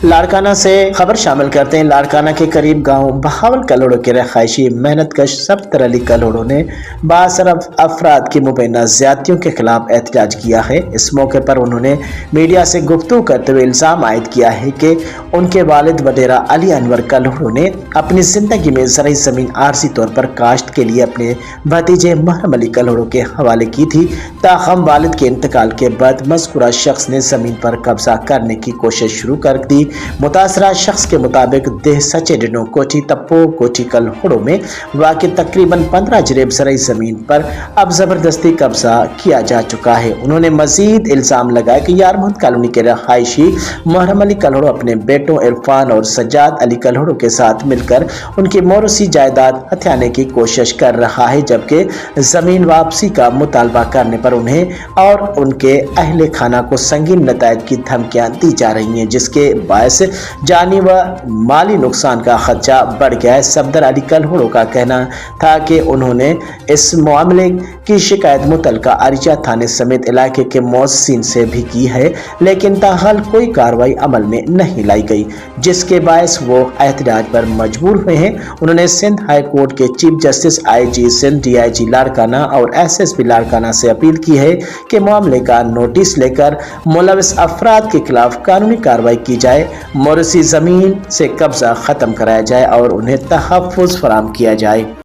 लाड़काना से खबर शामिल करते हैं। लाड़काना के करीब गांव बहावल कलोड़ों के रहायशी मेहनत कश सफ्तर अली कलोड़ों ने बासरफ अफराद की मुबैना ज्यादतियों के खिलाफ एहतजाज किया है। इस मौके पर उन्होंने मीडिया से गुफ्तगू करते हुए इल्ज़ाम आयद किया है कि उनके वालिद वडेरा अली अनवर कलोड़ों ने अपनी जिंदगी में ज़राई ज़मीन आरजी तौर पर काश्त के लिए अपने भतीजे महरम अली कलोड़ों के हवाले की थी। ताहम वालिद के इंतकाल के बाद मज़कूरा शख्स ने ज़मीन पर कब्जा करने की कोशिश शुरू कर दी। मुतासरा शख्स के मुताबिक देह सचे डिनो कोठी तप्पो कोठी कलोड़ों में वाक़ तकरीबन 15 जरेब ज़राई ज़मीन पर अब ज़बरदस्ती कब्जा किया जा चुका है। उन्होंने मजीद इल्ज़ाम लगाया कि यारमहद कॉलोनी के रहायशी महरम अली कलोड़ों अपने बेटों इरफान और सज्जाद अली कलोड़ों के साथ मिलकर उनकी मौरूसी जायदाद हथियाने की कोशिश कर रहा है, जबकि ज़मीन वापसी का मुतालबा करने पर उन्हें और उनके अहले खाना को संगीन नतायज की धमकियां दी जा रही हैं, जिसके बायस जानी व माली नुकसान का खदशा बढ़ गया है। सफदर अली कलोड़ों का कहना था कि उन्होंने इस मामले की शिकायत मुतलका अरिचा थाने समेत इलाके के मौसिन से भी की है, लेकिन ताहाल कोई कार्रवाई अमल में नहीं लाई गई, जिसके बायस वो एहतजाज पर मजबूर हुए हैं। उन्होंने सिंध हाई कोर्ट के chief justice IG Sindh, DIG Larkana और SSP लाड़काना से अपील की है कि मामले का नोटिस लेकर मुलविस अफराद के खिलाफ कानूनी कार्रवाई की जाए, मौरूसी ज़मीन से कब्जा ख़त्म कराया जाए और उन्हें तहफ़्फ़ुज़ फराहम किया जाए।